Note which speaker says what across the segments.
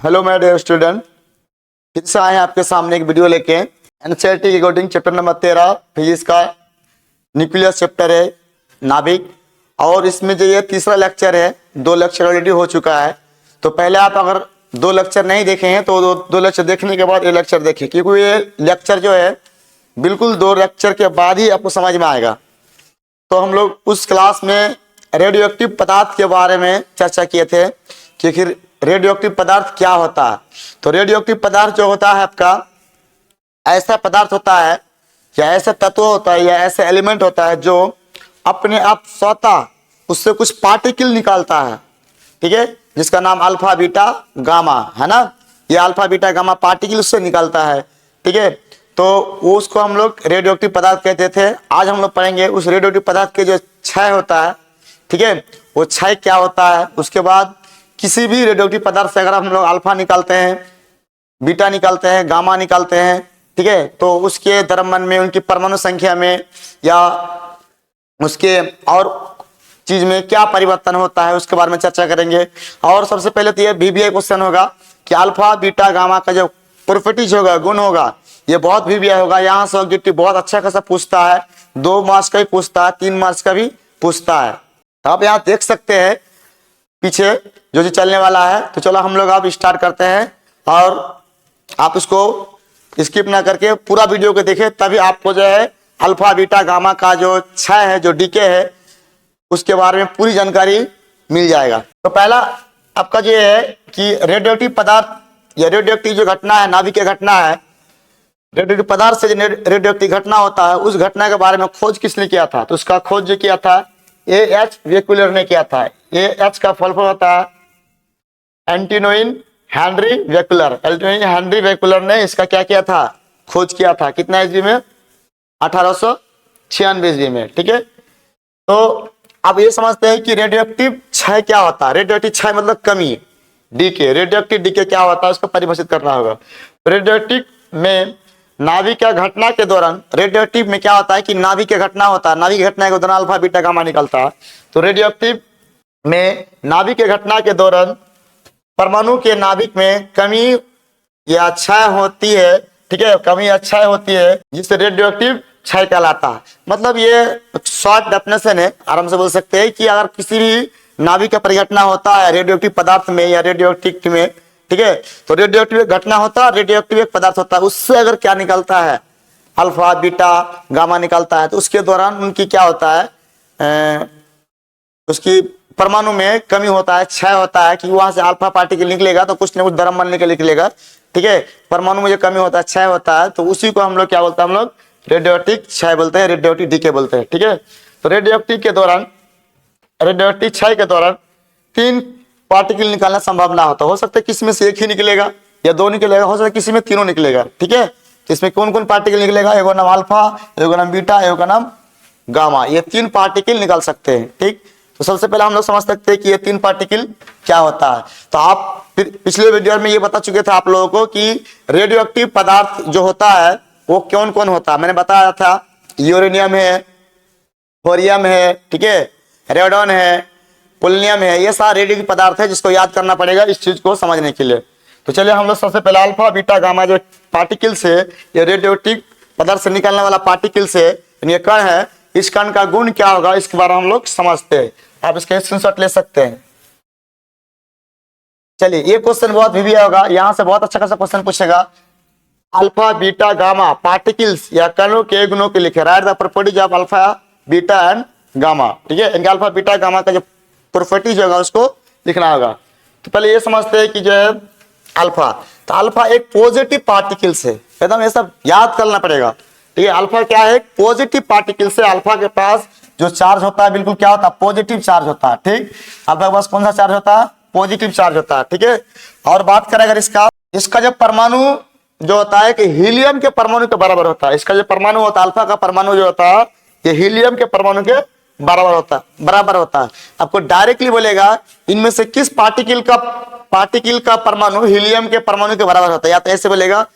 Speaker 1: Hello my dear student, फिर से आए हैं आपके सामने एक वीडियो लेके। एनसीईआरटी की कोडिंग चैप्टर नंबर 13 फिजिक्स का न्यूक्लियस चैप्टर है, नाभिक। और इसमें जो ये तीसरा लेक्चर है, 2 लेक्चर ऑलरेडी हो चुका है। तो पहले आप अगर 2 लेक्चर नहीं देखे हैं तो 2 लेक्चर देखने के बाद ये लेक्चर देखें, क्योंकि ये लेक्चर जो है बिल्कुल 2 लेक्चर के बाद ही आपको समझ में आएगा। तो हम लोग उस क्लास में रेडियोएक्टिव पदार्थ के बारे में चर्चा किए थे कि फिर रेडियोएक्टिव पदार्थ क्या होता है। तो रेडियोएक्टिव पदार्थ जो होता है आपका ऐसा पदार्थ होता है या ऐसा तत्व होता है या ऐसा एलिमेंट होता है जो अपने आप स्वतः उससे कुछ पार्टिकल निकालता है, ठीक है, जिसका नाम अल्फा बीटा गामा है ना। ये अल्फा बीटा गामा पार्टिकल उससे निकालता है, ठीक है। तो वो उसको हम लोग रेडियोएक्टिव पदार्थ कहते थे। आज हम लोग पढ़ेंगे उस रेडियोएक्टिव पदार्थ के जो क्षय होता है, ठीक है, वो क्षय क्या होता है। उसके बाद किसी भी रेडियोएक्टिव पदार्थ से अगर हम लोग अल्फा निकालते हैं, बीटा निकालते हैं, गामा निकालते हैं, ठीक है, तो उसके द्रव्यमान में, उनकी परमाणु संख्या में या उसके और चीज में क्या परिवर्तन होता है उसके बारे में चर्चा करेंगे। और सबसे पहले तो ये VBI क्वेश्चन होगा कि अल्फा बीटा गामा का जो प्रॉपर्टीज होगा, गुण होगा, ये बहुत VBI होगा। यहाँ से ऑब्जेक्टिव बहुत अच्छा खासा पूछता है, 2 मार्क्स का भी पूछता है, 3 मार्क्स का भी पूछता है। तो आप यहाँ देख सकते हैं पीछे जो चलने वाला है। तो चलो हम लोग अब स्टार्ट करते हैं और आप इसको स्किप ना करके पूरा वीडियो को देखें, तभी आपको जो है अल्फा बीटा गामा का जो क्षय है, जो डीके है, उसके बारे में पूरी जानकारी मिल जाएगा। तो पहला आपका जो है कि रेडियोएक्टिव पदार्थ या रेडियोएक्टिव जो घटना है, नाभिकीय घटना है, रेडियोएक्टिव पदार्थ से जो रेडियोएक्टिव घटना होता है, उस घटना के बारे में खोज किसने किया था। तो उसका खोज जो किया था AH वेकुलर ने किया था। AH का फुल फॉर्म होता है एंटोनिन हेनरी वेकुलर। एंटोनिन हेनरी वेकुलर ने इसका क्या किया था, खोज किया था। कितना ईस्वी में, 1896 ईस्वी में, ठीक है। तो अब ये समझते हैं कि रेडियोएक्टिव क्षय क्या होता है। रेडियोएक्टिव क्षय मतलब कमी, डीके। रेडियोएक्टिव डीके क्या होता है उसको परिभाषित करना होगा। रेडियोएक्टिव में नाभिकीय घटना के दौरान, रेडियोएक्टिव में क्या होता है कि नाभिकीय घटना होता है, नाभिकीय घटना के दौरान अल्फा बीटा गामा निकलता है। तो रेडियोएक्टिव में नाभिकीय घटना के दौरान परमाणु के नाभिक में कमी या क्षय होती है, ठीक है, कमी या क्षय होती है, जिससे रेडियोएक्टिव क्षय कहलाता है। मतलब ये शॉर्ट डेफिनेशन है, आराम से बोल सकते हैं कि अगर किसी भी नाभिक का परिघटना होता है रेडियोएक्टिव पदार्थ में या रेडियोएक्टिव में, ठीक है, तो रेडियोएक्टिव घटना होता है, रेडियोएक्टिव एक पदार्थ होता है, उससे अगर क्या निकलता है, अल्फा बीटा गामा निकलता है, तो उसके दौरान उनकी क्या होता है, उसकी परमाणु में कमी होता है, क्षय होता है, कि वहां से अल्फा पार्टिकल निकलेगा तो कुछ न कुछ द्रव्यमान निकलेगा, ठीक है। परमाणु में जो कमी होता है, क्षय होता है, तो उसी को हम लोग क्या बोलते हैं, हम लोग रेडियोएक्टिव क्षय बोलते हैं, रेडियोएक्टिव डीके बोलते हैं, ठीक है। तो रेडियोएक्टिव के दौरान, रेडियोएक्टिव क्षय के दौरान 3 पार्टिकल निकालना संभव ना होता। हो सकता है किसी में से 1 ही निकलेगा या 2 निकलेगा, हो सकता है किसी में तीनों निकलेगा, ठीक है। तो इसमें कौन कौन पार्टिकल निकलेगा, एक नाम अल्फा, एक नाम बीटा, एक नाम गामा, ये 3 पार्टिकल निकाल सकते हैं, ठीक। तो सबसे पहले हम लोग समझ सकते हैं कि ये 3 पार्टिकल क्या होता है। तो आप पिछले वीडियो में ये बता चुके थे आप लोगों को कि रेडियोएक्टिव पदार्थ जो होता है वो कौन कौन होता है। मैंने बताया था यूरेनियम है, थोरियम है, ठीक है, रेडोन है, पोलोनियम है, ये सारे रेडियोएक्टिव पदार्थ है जिसको याद करना पड़ेगा इस चीज को समझने के लिए। तो चलिए हम लोग सबसे पहले अल्फा बीटा गामा जो पार्टिकल से, ये रेडियोएक्टिव पदार्थ से निकलने वाला पार्टिकल से, ये कण है, इस कण का गुण क्या होगा इसके बारे में हम लोग समझते हैं। आप इसके स्क्रीनशॉट ले सकते हैं। चलिए ये क्वेश्चन बहुत VBI होगा, यहाँ से बहुत अच्छा खासा क्वेश्चन पूछेगा। अल्फा बीटा गामा पार्टिकल्स या कणों के गुणों के लिखे, right the properties of alpha beta and gamma, ठीक है। इनके अल्फा बीटा गामा का जो प्रॉपर्टीज होगा उसको लिखना होगा। तो पहले ये समझते हैं कि जो है अल्फा, तो अल्फा एक पॉजिटिव पार्टिकल्स है, एकदम ये सब याद करना पड़ेगा, ठीक है। अल्फा क्या है, पॉजिटिव पार्टिकल से। अल्फा के पास जो चार्ज होता है बिल्कुल क्या होता है, पॉजिटिव चार्ज होता है, ठीक। अल्फा के पास कौन सा चार्ज होता है, पॉजिटिव चार्ज होता है, ठीक है। और बात करें अगर इसका जो परमाणु जो होता है कि हीलियम के परमाणु के बराबर होता है। इसका जो परमाणु होता है, अल्फा का परमाणु जो होता है, ये हीलियम के परमाणु के बराबर होता है। आपको डायरेक्टली बोलेगा इनमें से किस पार्टिकल का परमाणु हीलियम के परमाणु के बराबर होता है, या तो ऐसे बोलेगा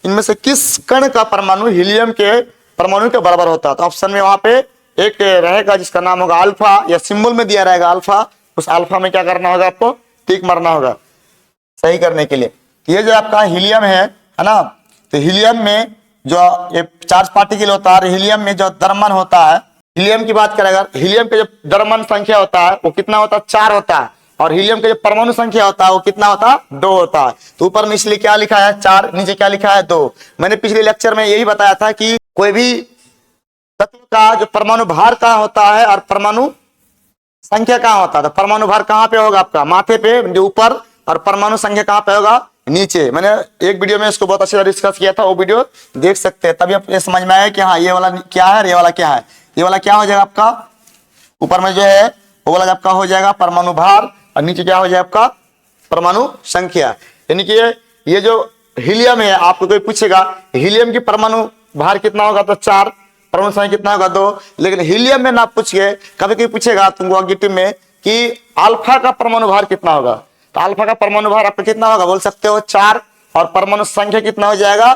Speaker 1: इनमें से किस कण का परमाणु हीलियम के परमाणु के बराबर होता है। तो ऑप्शन में वहां पे एक रहेगा जिसका नाम होगा अल्फा, या सिंबल में दिया रहेगा अल्फा। उस अल्फा में क्या करना होगा, आपको टिक मारना होगा। सही करने के लिए। ये जो आपका हीलियम है ना, तो हीलियम में जो ये चार्ज पार्टिकल होता है, हीलियम में जो द्रव्यमान होता है, हीलियम की बात करें अगर, हीलियम के जो द्रव्यमान संख्या होता है वो कितना होता है, 4 होता है। और हीलियम के जो परमाणु संख्या होता है वो कितना होता है, 2 होता है। तो ऊपर में इसलिए क्या लिखा है 4, नीचे क्या लिखा है 2। मैंने पिछले लेक्चर में यही बताया था कि कोई भी तत्व का जो परमाणु भार कहाँ होता है और परमाणु संख्या कहाँ होता है, तो परमाणु भार कहाँ पे होगा आपका, माथे पे जो ऊपर, और परमाणु संख्या कहाँ पे होगा, नीचे। मैंने एक वीडियो में इसको बहुत अच्छे से डिस्कस किया था, वो वीडियो देख सकते हैं, तभी आपको समझ में आया कि हाँ ये वाला क्या है और ये वाला क्या है। ये वाला क्या हो जाएगा आपका, ऊपर में जो है वो वाला आपका हो जाएगा परमाणु भार, और नीचे क्या हो जाएगा आपका परमाणु संख्या। यानी कि ये जो हीलियम है, आपको कोई पूछेगा हीलियम की परमाणु भार कितना होगा, तो 4, परमाणु संख्या कितना होगा 2। लेकिन हीलियम में ना पूछ के कभी कभी पूछेगा तुमको ऑब्जेक्टिव में कि अल्फा का परमाणु भार कितना होगा, तो अल्फा का परमाणु भार आपका कितना होगा, बोल सकते हो 4, और परमाणु संख्या कितना हो जाएगा,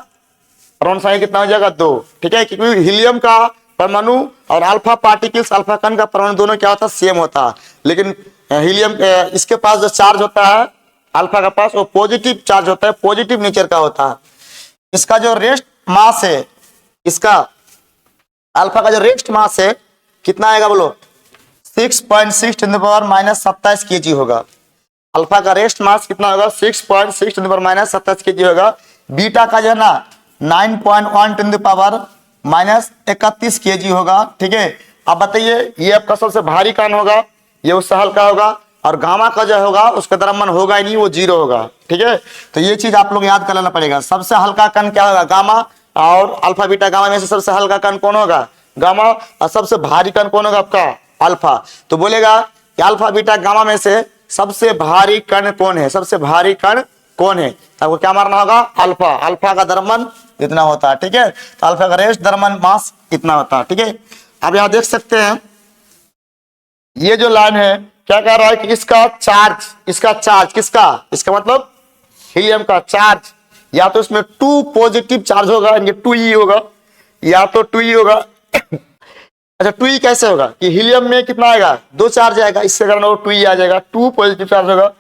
Speaker 1: परमाणु संख्या कितना हो जाएगा 2। ठीक है, क्योंकि हीलियम का परमाणु और अल्फा पार्टिकल्स, अल्फा कण का परमाणु दोनों क्या होता है, सेम होता है। लेकिन हीलियम इसके पास जो चार्ज होता है अल्फा का पास, वो पॉजिटिव चार्ज होता है, पॉजिटिव नेचर का होता है। इसका जो रेस्ट मास है, इसका अल्फा का जो रेस्ट मास है कितना आएगा बोलो, 6.6 × 10⁻27 kg होगा। अल्फा का रेस्ट मास कितना होगा, 6.6 × 10⁻27 kg होगा। बीटा का जो है ना 9.1 × 10⁻31 kg होगा। ठीक है, अब बताइए ये आपका सबसे भारी कण होगा, ये उससे हल्का होगा, और गामा का जो होगा उसका द्रव्यमान होगा ही नहीं, वो 0 होगा। ठीक है, तो ये चीज आप लोग याद कर लेना पड़ेगा। सबसे हल्का कण क्या होगा, गामा, और अल्फा बीटा गामा में से सबसे हल्का कण कौन होगा, गामा, और सबसे भारी कण कौन होगा आपका, अल्फा। तो बोलेगा कि अल्फा बीटा गामा में से सबसे भारी कण कौन है, सबसे भारी कण कौन है, तो आपको क्या मारना होगा, अल्फा। अल्फा का द्रव्यमान इतना होता है। ठीक है, तो अल्फा का रेस्ट द्रव्यमान मास इतना होता है। ठीक है, अब यहां देख सकते हैं ये जो लाइन है क्या कह रहा है कि इसका चार्ज, किसका, इसका मतलब हीलियम का चार्ज, या तो इसमें 2 पॉजिटिव चार्ज होगा, यानी 2e होगा, या तो 2e होगा। अच्छा 2e कैसे होगा कि हीलियम में कितना आएगा, 2 चार्ज आएगा, इससे कारण वो 2e आ जाएगा, 2 पॉजिटिव चार्ज होगा।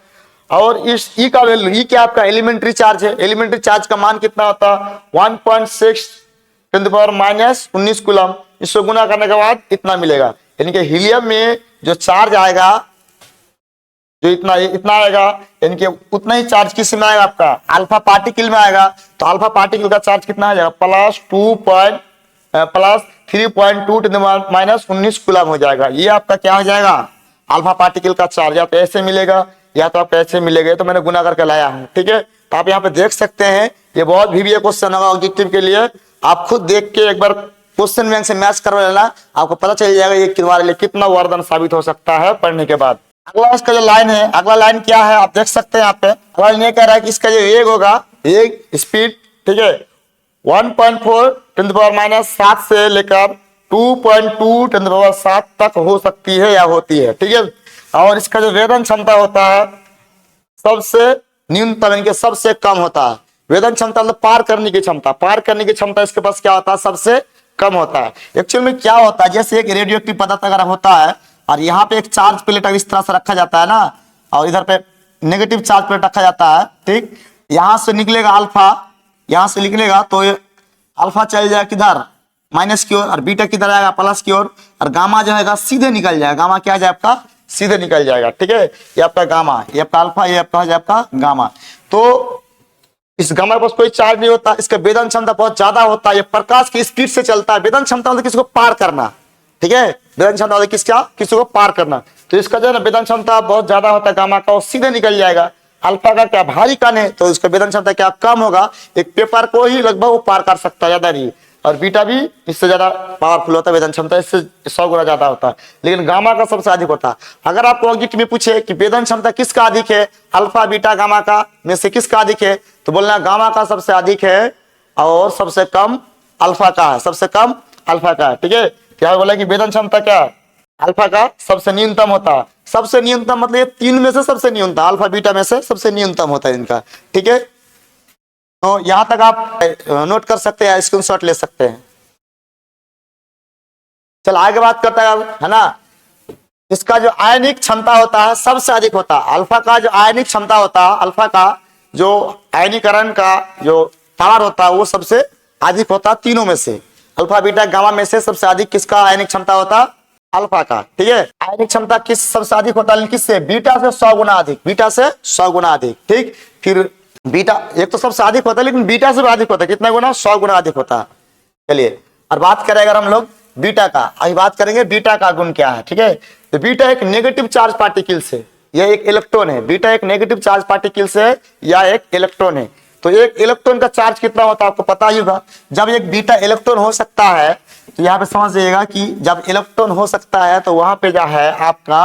Speaker 1: और इस e का वैल्यू, e क्या आपका एलिमेंट्री चार्ज है, एलिमेंट्री चार्ज का मान कितना होता है 1.6 × 10⁻19 कूलम। इसको गुना करने के बाद इतना मिलेगा। यानी कि हीलियम में जो चार्ज आएगा, जो इतना आएगा, यानी कि उतना ही चार्ज किस में आएगा आपका, अल्फा पार्टिकल में आएगा। तो अल्फा पार्टिकल का चार्ज कितना आ जाएगा, प्लस 3.2 × 10⁻19 कूलम हो जाएगा। ये आपका क्या हो जाएगा, अल्फा पार्टिकल का चार्ज। या तो ऐसे मिलेगा या तो आपको ऐसे मिलेगा, तो मैंने गुना करके लाया हूं। ठीक है, तो आप यहाँ पे देख सकते हैं, ये बहुत भी क्वेश्चन होगा ऑब्जेक्टिव के लिए। आप खुद देख के एक बार क्वेश्चन बैंक से मैच करवा लेना, आपको पता चल जाएगा ये तुम्हारे लिए कितना वरदान साबित हो सकता है पढ़ने के बाद। अगला इसका जो लाइन है, अगला लाइन क्या है आप देख सकते हैं यहाँ पे। अगला लाइन ये कह रहा है कि इसका जो वेग होगा, वेग स्पीड, ठीक है, 1.4 × 10⁻7 से लेकर 2.2 × 10⁻7 तक हो सकती है या होती है। ठीक है, और इसका जो वेदन क्षमता होता है सबसे न्यूनतम, इनके सबसे कम होता है। वेदन क्षमता मतलब पार करने की क्षमता, पार करने की क्षमता इसके पास क्या होता है, सबसे कम होता है। एक्चुअल में क्या होता है, जैसे एक रेडियो एक्टिव पदार्थ अगर होता है और यहाँ पे एक चार्ज प्लेट इस तरह से रखा जाता है ना, और इधर पे नेगेटिव चार्ज प्लेट रखा जाता है। ठीक, यहां से निकलेगा अल्फा, यहां से निकलेगा तो अल्फा चल जाएगा किधर, माइनस की ओर, और बीटा किधर आएगा, प्लस की ओर, और गामा जो है सीधे निकल जाएगा। गामा क्या जाए आपका, सीधे निकल जाएगा। ठीक है, ये आपका गामा, ये आपका अल्फा, ये आपका हो जाए आपका गामा। तो इस गामा के पास कोई चार्ज नहीं होता, इसका वेदन क्षमता बहुत ज्यादा होता है, ये प्रकाश की स्पीड से चलता है। वेदन क्षमता मतलब किसी को पार करना। ठीक है, वेदन क्षमता मतलब किसी को पार करना। तो इसका जो है ना वेदन क्षमता बहुत ज्यादा होता है गामा का, और सीधे निकल जाएगा। अल्फा का क्या भारी कण है, तो इसका वेदन क्षमता क्या कम होगा, एक पेपर को ही लगभग वो पार कर सकता है, ज्यादा नहीं। और बीटा भी इससे ज्यादा पावरफुल होता है, वेदन क्षमता इससे 100 गुना ज्यादा होता है, लेकिन गामा का सबसे अधिक होता है। अगर आपको ऑब्जेक्ट में पूछे कि वेदन क्षमता किसका अधिक है, अल्फा बीटा गामा का में से किसका अधिक है, तो बोलना गामा का सबसे अधिक है और सबसे कम अल्फा का है, सबसे कम अल्फा का है। ठीक है, क्या बोला कि वेदन क्षमता क्या अल्फा का सबसे न्यूनतम होता है। सबसे न्यूनतम मतलब ये 3 में से सबसे न्यूनतम, अल्फा बीटा में से सबसे न्यूनतम होता है इनका। ठीक है, तो यहां तक आप नोट कर सकते हैं, स्क्रीनशॉट ले सकते हैं। चल आगे बात करते हैं, है ना। इसका जो आयनिक क्षमता होता है सबसे अधिक होता है। अल्फा का जो आयनिक क्षमता होता है अल्फा का जो आयनीकरण का जो पावर होता है वो सबसे अधिक होता है तीनों में से। अल्फा बीटा गामा में से सबसे अधिक किसका आयनिक क्षमता होता है? अल्फा का। ठीक है, आयनिक क्षमता किस सबसे अधिक होता है? किससे? बीटा से 100 गुना अधिक, बीटा से 100 गुना अधिक। ठीक, फिर बीटा एक तो सबसे अधिक होता है लेकिन बीटा से भी अधिक होता है। कितना गुना? 100 गुना अधिक होता है। चलिए, और बात करें अगर हम लोग बीटा का, अभी बात करेंगे बीटा का गुण क्या है। ठीक है, तो बीटा एक नेगेटिव चार्ज पार्टिकल से, यह एक इलेक्ट्रॉन है। बीटा एक नेगेटिव चार्ज पार्टिकल से या एक इलेक्ट्रॉन है। तो एक इलेक्ट्रॉन का चार्ज कितना होता है आपको पता ही होगा। जब एक बीटा इलेक्ट्रॉन हो सकता है तो यहाँ पे समझ जाइएगा कि जब इलेक्ट्रॉन हो सकता है तो वहां पे जो है आपका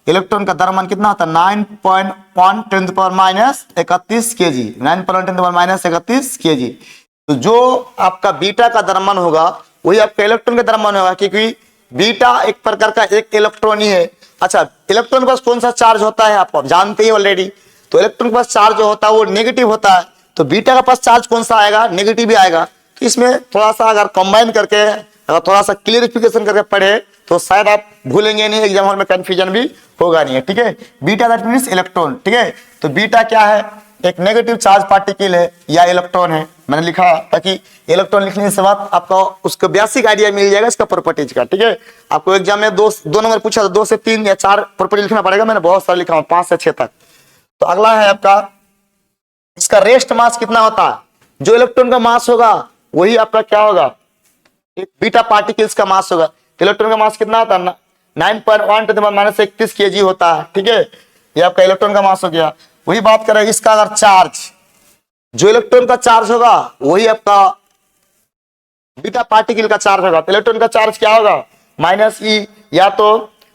Speaker 1: इलेक्ट्रॉन का द्रव्यमान कितना होता है? 9.1 × 10⁻31 kg, 9.10⁻31 kg। तो जो आपका बीटा का द्रव्यमान होगा वही आपका इलेक्ट्रॉन का द्रव्यमान होगा, क्योंकि बीटा एक प्रकार का एक इलेक्ट्रॉन ही है। अच्छा, इलेक्ट्रॉन के पास कौन सा चार्ज होता है आप जानते ही ऑलरेडी। तो इलेक्ट्रॉन के पास चार्ज जो होता है वो नेगेटिव होता है, तो बीटा के पास चार्ज कौन सा आएगा? नेगेटिव ही आएगा। तो इसमें थोड़ा सा अगर कंबाइन करके, अगर थोड़ा सा क्लियरिफिकेशन करके पढ़े तो शायद आप भूलेंगे नहीं, एग्जाम हॉल में कंफ्यूजन भी होगा नहीं है। ठीक है, बीटा दैट मींस इलेक्ट्रॉन। ठीक है, तो बीटा क्या है? एक नेगेटिव चार्ज पार्टिकल है या इलेक्ट्रॉन है। मैंने लिखा ताकि इलेक्ट्रॉन लिखने से बाद आपको उसका बेसिक आइडिया मिल जाएगा इसका प्रॉपर्टीज का। ठीक है, आपको एग्जाम में दो नंबर पूछा तो 2 से 3 या 4 प्रॉपर्टी लिखना पड़ेगा। मैंने बहुत सारा लिखा हूं, 5 से 6 तक। तो अगला है आपका, इसका रेस्ट मास कितना होता है? जो इलेक्ट्रॉन का मास होगा वही आपका क्या होगा? एक बीटा पार्टिकल्स का मास होगा। इलेक्ट्रॉन का मास कितना होता है? 9.1 × 10⁻31 kg होता है। ठीक है, ये आपका इलेक्ट्रॉन का मास हो गया। वही बात करें इसका अगर चार्ज, जो इलेक्ट्रॉन का चार्ज होगा वही आपका बीटा पार्टिकल का चार्ज होगा। तो इलेक्ट्रॉन का चार्ज क्या होगा? -e या तो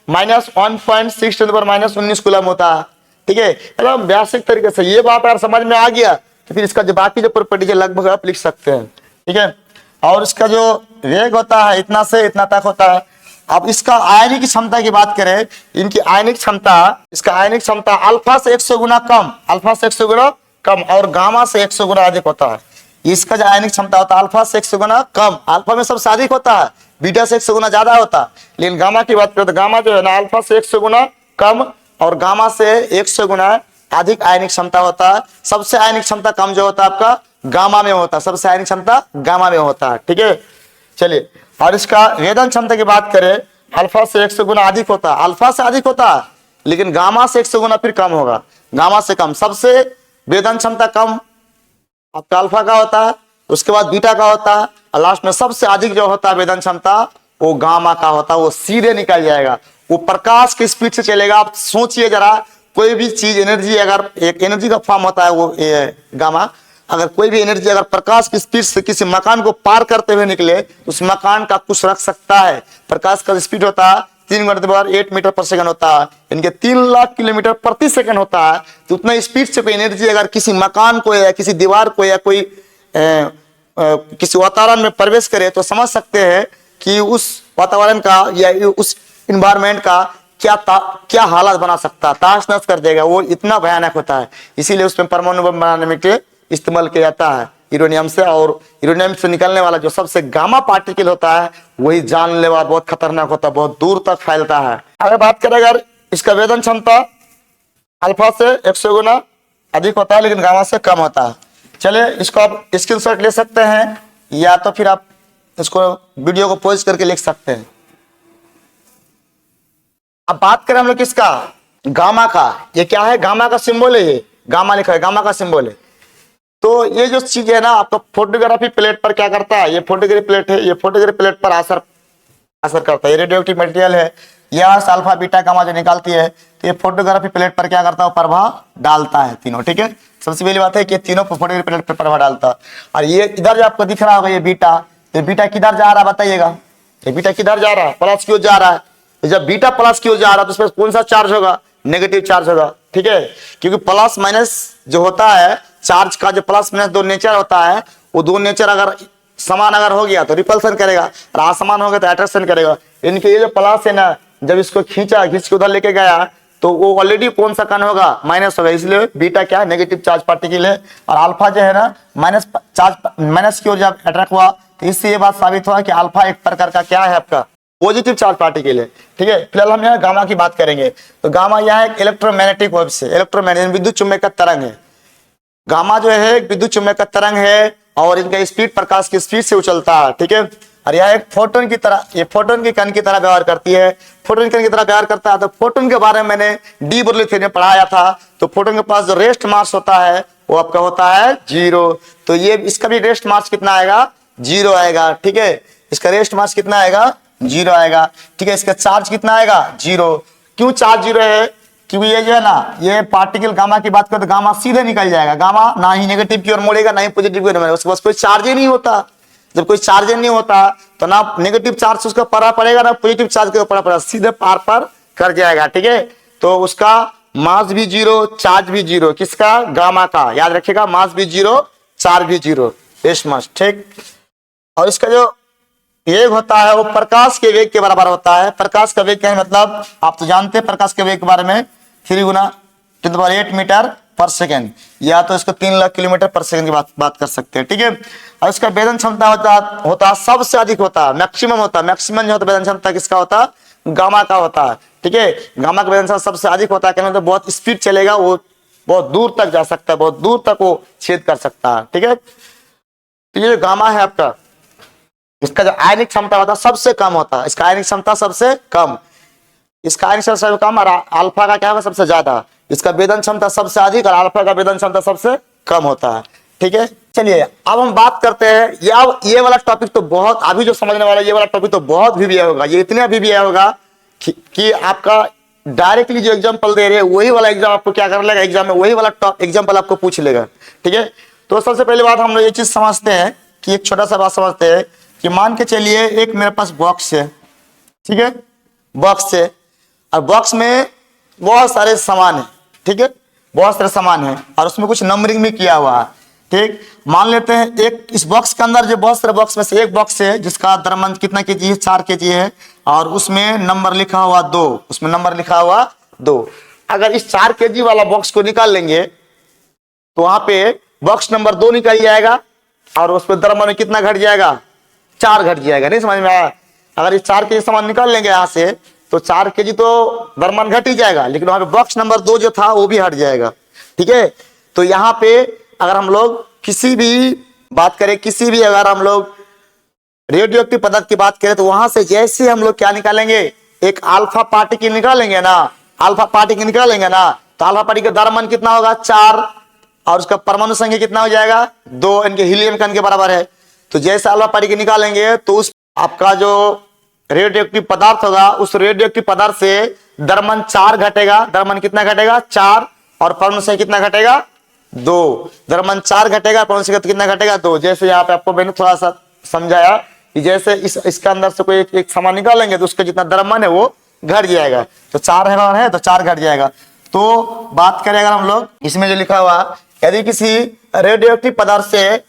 Speaker 1: -1.6 × 10⁻19 कूलम होता है। ठीक है, एकदम बेसिक तरीके से ये बात अगर समझ में आ गया तो फिर इसका जो बाकी जो प्रॉपर्टीज है लगभग आप लिख सकते हैं। ठीक है, और इसका जो वेग होता है इतना से इतना तक होता है। अब इसका आयनिक क्षमता की बात करें, इनकी आयनिक क्षमता, इसका आयनिक क्षमता अल्फा से 100 गुना कम, अल्फा से 100 गुना कम और गामा से 100 गुना अधिक होता है। इसका जो आयनिक क्षमता होता है अल्फा से 100 गुना कम, अल्फा में सबसे अधिक होता है, बीटा से 100 गुना ज्यादा होता है। लेकिन गामा की बात करें तो गामा जो है ना अल्फा से 100 गुना कम और गामा से 100 गुना अधिक आयनिक क्षमता होता है। सबसे आयनिक क्षमता कम जो होता है आपका गामा में होता है, सबसे आयनिक क्षमता गामा में होता है। ठीक है, चलिए, और इसका वेदन क्षमता की बात करें अल्फा से 100 गुना अधिक होता है, अल्फा से अधिक होता है, लेकिन गामा से 100 गुना फिर कम होगा, गामा से कम। सबसे वेदन क्षमता कम आपका अल्फा का होता है, उसके बाद बीटा का होता है, और लास्ट में सबसे अधिक जो होता है वेदन क्षमता वो गामा का होता है। वो सीधे निकल जाएगा, वो प्रकाश की स्पीड से चलेगा। आप सोचिए जरा, कोई भी चीज एनर्जी, अगर एक एनर्जी का फॉर्म होता है वो गामा, अगर कोई भी एनर्जी अगर प्रकाश की स्पीड से किसी मकान को पार करते हुए निकले तो उस मकान का कुछ रख सकता है। प्रकाश का स्पीड होता है 3 मीटर पर सेकंड होता है, इनके 3 लाख किलोमीटर प्रति सेकंड होता है। तो उतना स्पीड से कोई एनर्जी अगर किसी मकान को या किसी दीवार को या कोई किसी वातावरण में प्रवेश करे तो समझ सकते हैं कि उस वातावरण का या उस इन्वायरमेंट का क्या हालत बना सकता है, ताश नश कर देगा, वो इतना भयानक होता है। इसीलिए उसमें परमाणु बम बनाने में के इस्तेमाल किया जाता है यूरेनियम से, और यूरेनियम से निकलने वाला जो सबसे गामा पार्टिकल होता है वही जानलेवा, बहुत खतरनाक होता है, बहुत दूर तक फैलता है। अगर बात करें अगर इसका वेदन क्षमता अल्फा से 100 गुना अधिक होता है लेकिन गामा से कम होता है। चलिए, इसको आप स्क्रीनशॉट ले सकते हैं या तो फिर आप इसको वीडियो को पॉज करके लिख सकते हैं। अब बात करें हम लोग किसका? गामा का। ये क्या है? गामा का सिंबल है, ये गामा लिखा है, गामा का सिंबल है। तो ये जो चीज है ना आपका फोटोग्राफी प्लेट पर क्या करता है, ये फोटोग्राफी प्लेट है, ये फोटोग्राफी प्लेट पर असर करता है। ये रेडियो एक्टिव मटेरियल है, यह अल्फा बीटा गामा जो निकालती है, तो ये फोटोग्राफी प्लेट पर क्या करता है? प्रभाव डालता है तीनों। ठीक है, सबसे पहली बात है कि तीनों फोटोग्राफी प्लेट पर प्रभाव डालता है। और ये इधर जो आपको दिख रहा होगा ये बीटा, तो बीटा किधर जा रहा है बताइएगा? ये बीटा किधर जा रहा है? प्लस की ओर जा रहा है। जब बीटा प्लस की ओर जा रहा है तो उसमें कौन सा चार्ज होगा? नेगेटिव चार्ज होगा। ठीक है, क्योंकि प्लस माइनस जो होता है चार्ज का, जो प्लस माइनस 2 नेचर होता है, वो 2 नेचर अगर समान अगर हो गया तो रिपल्सन करेगा और असमान हो गया तो अट्रैक्शन करेगा। इनके ये जो प्लस है ना, जब इसको खींच के उधर लेके गया तो वो ऑलरेडी कौन सा कण होगा? माइनस होगा। इसलिए बीटा क्या है? नेगेटिव चार्ज पार्टिकल है। और अल्फा जो है ना माइनस की ओर जब अट्रैक्ट हुआ तो इससे ये बात साबित हुआ कि अल्फा एक प्रकार का क्या है? आपका पॉजिटिव चार्ज पार्टिकल है। ठीक है, फिलहाल हम यहाँ गामा की बात करेंगे। तो गामा यहाँ एक इलेक्ट्रोमैग्नेटिक वेव से, इलेक्ट्रोमैग्नेटिक विद्युत चुम्बक का तरंग है। गामा जो है एक विद्युत चुम्बक का तरंग है और इनका स्पीड प्रकाश की स्पीड से उछलता है, ठीक है। और यह एक फोटोन की तरह, ये फोटोन के कण की तरह व्यवहार करती है, फोटोन कण की तरह व्यवहार करता है। तो फोटोन के बारे में मैंने डी ब्रोगली थ्योरी में पढ़ाया था। तो फोटोन के पास जो रेस्ट मास होता है वो आपका होता है 0। तो ये इसका भी रेस्ट मास कितना आएगा, 0 आएगा, ठीक है। इसका रेस्ट मास कितना आएगा, 0 आएगा, ठीक है। इसका चार्ज कितना आएगा, 0। क्यों चार्ज 0 है, क्योंकि ये जो है ना, ये पार्टिकल गामा की बात करें तो गामा सीधे निकल जाएगा। गामा ना ही नेगेटिव की ओर मोड़ेगा ना ही पॉजिटिव की ओर मोड़ेगा, उसके पास कोई चार्ज ही नहीं होता। जब कोई चार्ज नहीं होता तो ना नेगेटिव चार्ज उसका पड़ा पड़ेगा ना पॉजिटिव चार्ज के ऊपर पड़ेगा, सीधे पार पर कर जाएगा, ठीक है। तो उसका मास भी 0, चार्ज भी 0, किसका, गामा का, याद रखिएगा, मास भी 0, चार्ज भी 0, रेस्ट मास, ठीक। और इसका जो वेग होता है वो प्रकाश के वेग के बराबर होता है। प्रकाश का वेग क्या है, मतलब आप तो जानते हैं प्रकाश के वेग के बारे में, 3 गुना 10⁸ मीटर पर सेकेंड, या तो इसको 3 लाख किलोमीटर पर सेकेंड की बात कर सकते हैं, ठीक है। और इसका वेदन क्षमता होता सबसे अधिक होता है, मैक्सिमम होता है। मैक्सिमम जो होता है वेदन क्षमता किसका होता है, गामा का होता है, ठीक है। गामा का वेदन क्षमता सबसे अधिक होता है, कहने मतलब बहुत स्पीड चलेगा, वो बहुत दूर तक जा सकता है, बहुत दूर तक वो छेद कर सकता है, ठीक है। तो ये जो गामा है आपका, इसका जो आयनिक क्षमता होता है सबसे कम होता है, इसका आयनिक क्षमता सबसे कम, इसका आयनिक क्षमता सबसे कम, और अल्फा का क्या होगा, सबसे ज्यादा। इसका वेदन क्षमता सबसे अधिक और अल्फा का वेदन क्षमता सबसे कम होता है, ठीक है। चलिए अब हम बात करते हैं, ये वाला टॉपिक तो बहुत, अभी जो समझने वाला ये वाला टॉपिक तो बहुत VBA होगा, ये इतना VBA होगा कि आपका डायरेक्टली जो एग्जाम्पल दे रहे हैं वही वाला एग्जाम आपको क्या कर लेगा, एग्जाम में वही वाला एग्जाम्पल आपको पूछ लेगा, ठीक है। तो सबसे पहले बात हम लोग ये चीज समझते हैं कि एक छोटा सा बात समझते हैं कि मान के चलिए एक मेरे पास बॉक्स है, ठीक है, बॉक्स है, और बॉक्स में बहुत सारे सामान है, ठीक है, बहुत सारे सामान है, और उसमें कुछ नंबरिंग भी किया हुआ है, ठीक। मान लेते हैं एक इस बॉक्स के अंदर जो बहुत सारे बॉक्स में से एक बॉक्स है जिसका द्रव्यमान कितना केजी है, 4 केजी है, और उसमें नंबर लिखा हुआ 2, उसमें नंबर लिखा हुआ 2। अगर इस 4 केजी वाला बॉक्स को निकाल लेंगे तो वहां पे बॉक्स नंबर 2 निकल जाएगा और उसमें द्रव्यमान कितना घट जाएगा, 4 घट जाएगा। नहीं समझ में आया, अगर इस 4 केजी सामान निकाल लेंगे यहाँ से तो 4 केजी तो द्रव्यमान घट ही जाएगा, लेकिन वहां पे बॉक्स नंबर 2 जो था वो भी हट जाएगा, ठीक है। तो यहाँ पे अगर हम लोग किसी भी बात करें, किसी भी अगर हम लोग रेडियोएक्टिव पदार्थ की बात करें तो वहां से जैसे हम लोग क्या निकालेंगे, एक अल्फा पार्टिकल निकालेंगे ना, अल्फा पार्टिकल निकालेंगे ना, तो अल्फा पार्टिकल का द्रव्यमान कितना होगा, 4, और उसका परमाणु संख्या कितना हो जाएगा, 2, इनके हीलियम कण के बराबर है। तो जैसे अल्फा पार्टिकल निकालेंगे तो उस आपका जो रेडियोएक्टिव पदार्थ होगा उस रेडियोएक्टिव पदार्थ से द्रव्यमान 4 घटेगा, द्रव्यमान कितना घटेगा, 4, और परमाणु संख्या कितना घटेगा, 2। द्रव्यमान 4 घटेगा, परमाणु संख्या कितना घटेगा, 2। जैसे यहाँ पे आपको मैंने थोड़ा सा समझाया कि जैसे इसके अंदर से कोई एक सामान निकालेंगे तो उसका जितना द्रव्यमान है वो घट जाएगा, तो 4 है तो 4 घट जाएगा। तो बात करें अगर हम लोग इसमें जो लिखा हुआ, यदि किसी रेडियोएक्टिव पदार्थ से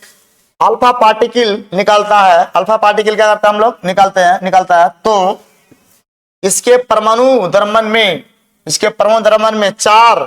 Speaker 1: अल्फा पार्टिकल निकालता है, अल्फा पार्टिकल क्या करता है हम लोग निकालता है, तो इसके परमाणु द्रव्यमान में 4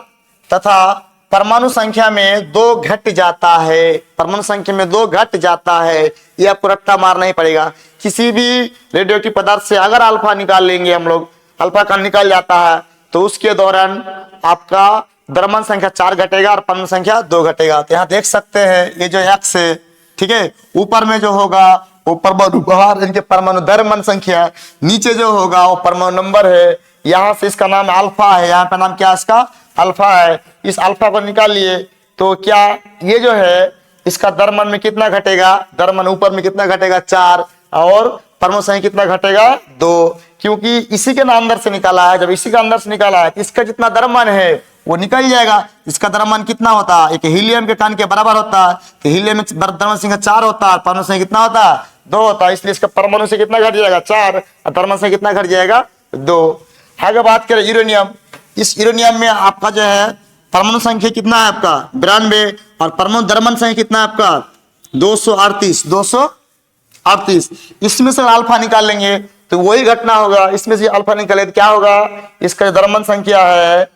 Speaker 1: तथा परमाणु संख्या में 2 घट जाता है, परमाणु संख्या में 2 घट जाता है। ये आपको रट्टा मारना ही पड़ेगा। किसी भी रेडियोएक्टिव पदार्थ से अगर अल्फा निकाल लेंगे हम लोग, अल्फा का निकल जाता है तो उसके दौरान आपका द्रव्यमान संख्या 4 घटेगा और परमाणु संख्या 2 घटेगा। तो यहाँ देख सकते हैं ये जो एक्स है, ठीक है, ऊपर में जो होगा वो परमाणु बाहर, इनके परमाणु द्रव्यमान संख्या, नीचे जो होगा वो परमाणु नंबर है। यहाँ से इसका नाम अल्फा है, यहाँ पे नाम क्या इसका, अल्फा है। इस अल्फा को निकाल लिए तो क्या ये जो है इसका द्रव्यमान में कितना घटेगा, द्रव्यमान ऊपर में कितना घटेगा, 4, और परमाणु संख्या कितना घटेगा, 2, क्योंकि इसी के अंदर से निकाला है। जब इसी का अंदर से निकाला है इसका जितना द्रव्यमान है वो निकल जाएगा। इसका द्रव्यमान कितना होता है, एक हीलियम के कण के बराबर होता है, तो हीलियम में द्रव्यमान संख्या 4 होता है, परमाणु संख्या कितना होता है, 2 होता है, इसलिए इसका परमाणु से कितना घट जाएगा, 4, और द्रव्यमान संख्या कितना घट जाएगा, 2। आगे बात करें यूरेनियम, इस यूरेनियम में आपका जो है परमाणु संख्या कितना है आपका 92, और परमाणु द्रव्यमान संख्या कितना है आपका 238। इसमें से अल्फा निकाल लेंगे तो वही घटना होगा, इसमें से अल्फा निकाले तो क्या होगा, इसका द्रव्यमान संख्या है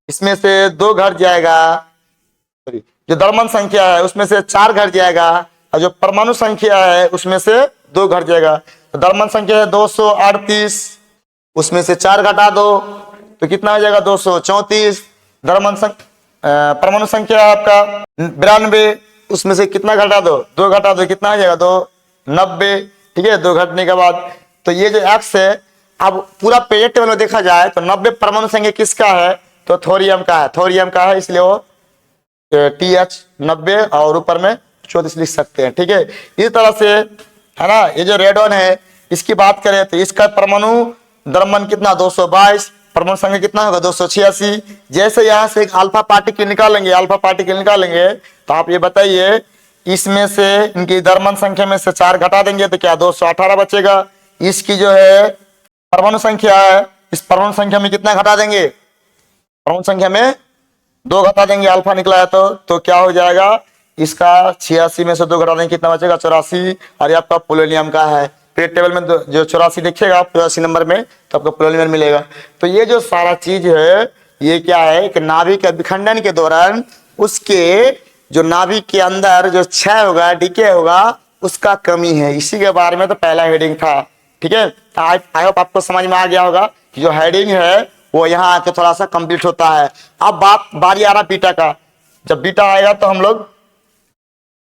Speaker 1: इसमें से 2 घट जाएगा, जो द्रव्यमान संख्या है उसमें से 4 घट जाएगा, और जो परमाणु संख्या है उसमें से 2 घट जाएगा। तो द्रव्यमान संख्या है 238, उसमें से 4 घटा दो तो कितना हो जाएगा, 234। द्रव्यमान संख्या परमाणु संख्या आपका 92, उसमें से कितना घटा दो, 2 घटा दो, कितना आ जाएगा 2, 90। ठीक है, 2 घटने के बाद तो ये जो एक्स है, अब पूरा पीरियड टेबल में देखा जाए तो 90 परमाणु संख्या किसका है, तो थोरियम का है, थोरियम का है, इसलिए वो TH90 और ऊपर में 34 लिख सकते हैं। ठीक है, इस तरह से है ना। ये जो रेडॉन है इसकी बात करें तो इसका परमाणु द्रव्यमान कितना 222, परमाणु संख्या कितना होगा 286। जैसे यहाँ से एक अल्फा पार्टिकल निकालेंगे, अल्फा पार्टिकल निकालेंगे तो आप ये बताइए इसमें से इनकी द्रव्यमान संख्या में से 4 घटा देंगे तो क्या 218 बचेगा। इसकी जो है परमाणु संख्या है, इस परमाणु संख्या में कितना घटा देंगे, परमाणु संख्या में 2 घटा देंगे, अल्फा निकला है तो क्या हो जाएगा, इसका 86 में से 2 घटा देंगे कितना बचेगा 84। और ये आपका पोलोनियम का है। पीरियड टेबल में जो 84 लिखिएगा 84 नंबर में तो आपको पोलोनियम मिलेगा। तो ये जो सारा चीज है ये क्या है कि नाभिक के विखंडन के दौरान उसके जो नाभिक के अंदर जो क्षय होगा, डीके होगा, उसका कमी है। इसी के बारे में तो पहला हेडिंग था। ठीक है, आई होप आपको समझ में आ गया होगा कि जो हेडिंग है वो यहाँ आके थोड़ा सा कंप्लीट होता है। अब बारी आ रहा बीटा का। जब बीटा आएगा तो हम लोग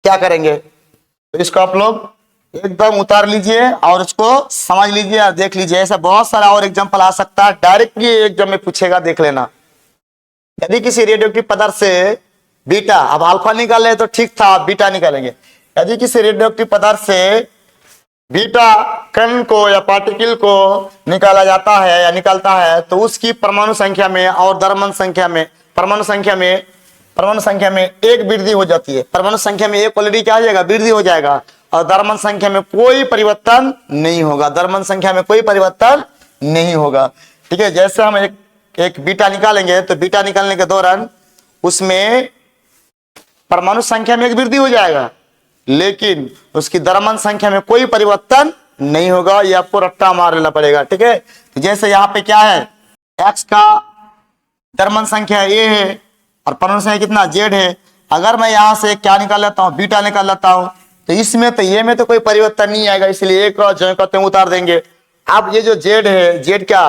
Speaker 1: क्या करेंगे, तो इसको आप लोग एकदम उतार लीजिए और इसको समझ लीजिए और देख लीजिए। ऐसा बहुत सारा और एग्जांपल आ सकता है, डायरेक्टली एग्जाम में पूछेगा, देख लेना। यदि किसी रेडियोएक्टिव पदार्थ से बीटा, अब अल्फा निकाले तो ठीक था, बीटा निकालेंगे। यदि किसी रेडियोएक्टिव पदार्थ से बीटा कण को या पार्टिकल को निकाला जाता है या निकालता है तो उसकी परमाणु संख्या में और द्रव्यमान संख्या में, परमाणु संख्या में 1 वृद्धि हो जाती है। परमाणु संख्या में 1 ऑलरेडी क्या हो जाएगा, वृद्धि हो जाएगा, और द्रव्यमान संख्या में कोई परिवर्तन नहीं होगा, द्रव्यमान संख्या में कोई परिवर्तन नहीं होगा। ठीक है, जैसे हम एक बीटा निकालेंगे तो बीटा निकालने के दौरान उसमें परमाणु संख्या में 1 वृद्धि हो जाएगा, लेकिन उसकी द्रव्यमान संख्या में कोई परिवर्तन नहीं होगा। ये आपको रट्टा मार लेना पड़ेगा। ठीक है, तो जैसे यहाँ पे क्या है, एक्स का द्रव्यमान संख्या ए है और परमाणु संख्या कितना जेड है। अगर मैं यहाँ से क्या निकाल लेता हूँ, बीटा निकाल लेता हूँ, तो इसमें तो ये में तो कोई परिवर्तन नहीं आएगा, इसलिए एक जो कहते हैं उतार देंगे। अब ये जो जेड है, जेड क्या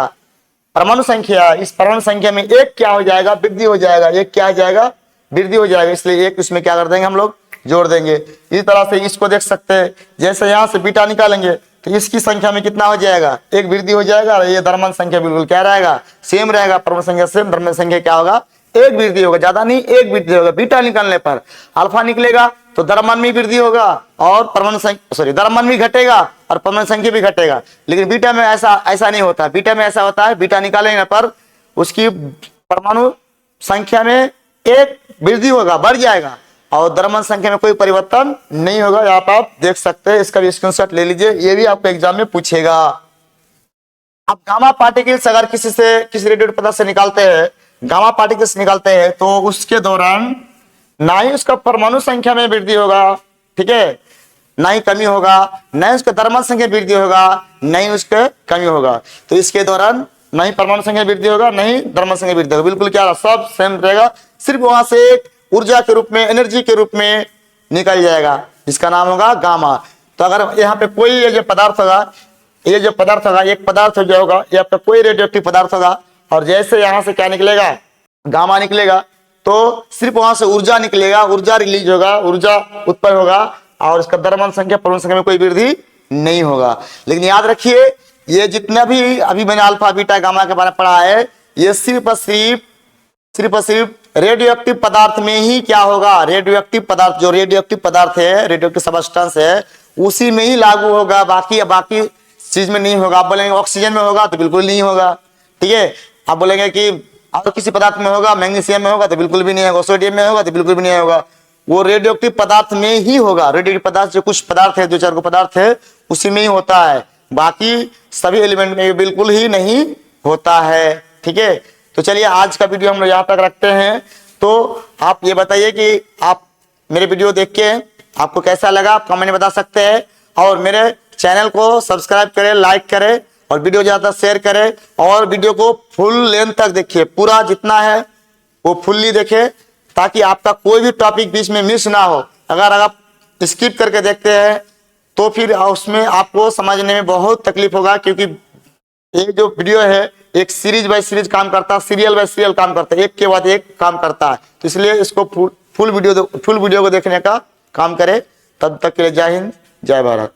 Speaker 1: परमाणु संख्या, इस परमाणु संख्या में 1 क्या हो जाएगा, वृद्धि हो जाएगा, 1 क्या हो जाएगा, वृद्धि हो जाएगा, इसलिए 1 उसमें क्या कर देंगे, हम लोग जोड़ देंगे। इस तरह से इसको देख सकते हैं। जैसे यहाँ से बीटा निकालेंगे तो इसकी संख्या में कितना हो जाएगा, 1 वृद्धि हो जाएगा, और ये द्रव्यमान संख्या बिल्कुल क्या रहेगा, सेम रहेगा। परमाणु संख्या सेम, द्रव्यमान संख्या क्या होगा, 1 वृद्धि होगा, ज्यादा नहीं 1 वृद्धि होगा। बीटा निकालने पर अल्फा निकलेगा तो द्रव्यमान में वृद्धि होगा और परमाणु संख्या द्रव्यमान भी घटेगा और परमाणु संख्या भी घटेगा। लेकिन बीटा में ऐसा नहीं होता। बीटा में ऐसा होता है, बीटा निकालने पर उसकी परमाणु संख्या में 1 वृद्धि होगा, बढ़ जाएगा, और द्रव्यमान संख्या में कोई परिवर्तन नहीं होगा। यहाँ पर आप देख सकते हैं, इसका भी स्क्रीनशॉट ले लीजिए, ये भी आपको एग्जाम में पूछेगा। अब गामा पार्टिकल्स अगर किसी रेडियोएक्टिव पदार्थ से निकालते हैं, गामा पार्टिकल्स निकालते हैं तो उसके दौरान ना ही उसका परमाणु संख्या में वृद्धि होगा, ठीक है, ना ही कमी होगा, ना ही उसका द्रव्यमान संख्या वृद्धि होगा, ना ही उसका कमी होगा। तो इसके दौरान ना ही परमाणु संख्या वृद्धि होगा, ना ही द्रव्यमान संख्या वृद्धि होगा, बिल्कुल क्या सब सेम रहेगा। सिर्फ वहां से एक ऊर्जा के रूप में, एनर्जी के रूप में निकल जाएगा, जिसका नाम होगा गामा। तो अगर यहाँ पे कोई ये जो पदार्थ होगा, एक पदार्थ जो होगा, ये आपका कोई रेडियोएक्टिव पदार्थ होगा, और जैसे यहाँ से क्या निकलेगा, गामा निकलेगा, तो सिर्फ वहां से ऊर्जा निकलेगा, ऊर्जा रिलीज होगा, ऊर्जा उत्पन्न होगा, और इसका द्रव्यमान संख्या, परमाणु संख्या में कोई वृद्धि नहीं होगा। लेकिन याद रखिए, ये जितना भी अभी मैंने अल्फा बीटा गामा के बारे में पढ़ा है, ये सिर्फ और सिर्फ रेडियोएक्टिव पदार्थ में ही क्या होगा, रेडियोएक्टिव पदार्थ, जो रेडियोएक्टिव पदार्थ है, रेडियोएक्टिव सबस्टेंस है, उसी में ही लागू होगा, बाकी चीज में नहीं होगा। आप बोलेंगे ऑक्सीजन में होगा तो बिल्कुल नहीं होगा, ठीक है। आप बोलेंगे कि और किसी पदार्थ में होगा, मैग्नीशियम में होगा तो बिल्कुल भी नहीं होगा, सोडियम में होगा तो बिल्कुल भी नहीं होगा, वो रेडियोएक्टिव पदार्थ में ही होगा। रेडियोएक्टिव पदार्थ जो कुछ पदार्थ है, 2-4 पदार्थ है, उसी में ही होता है, बाकी सभी एलिमेंट में बिल्कुल ही नहीं होता है, ठीक है। तो चलिए आज का वीडियो हम लोग यहाँ तक रखते हैं। तो आप ये बताइए कि आप मेरे वीडियो देख के आपको कैसा लगा, आप कमेंट में बता सकते हैं, और मेरे चैनल को सब्सक्राइब करें, लाइक करें, और वीडियो ज्यादा शेयर करें, और वीडियो को फुल लेंथ तक देखिए, पूरा जितना है वो फुल्ली देखें, ताकि आपका कोई भी टॉपिक बीच में मिस ना हो। अगर आप स्किप करके देखते हैं तो फिर उसमें आपको समझने में बहुत तकलीफ होगा, क्योंकि ये जो वीडियो है एक सीरीज बाय सीरीज काम करता है, सीरियल बाय सीरियल काम करता है, एक के बाद एक काम करता है। तो इसलिए इसको फुल वीडियो को देखने का काम करें। तब तक के लिए जय हिंद, जय भारत।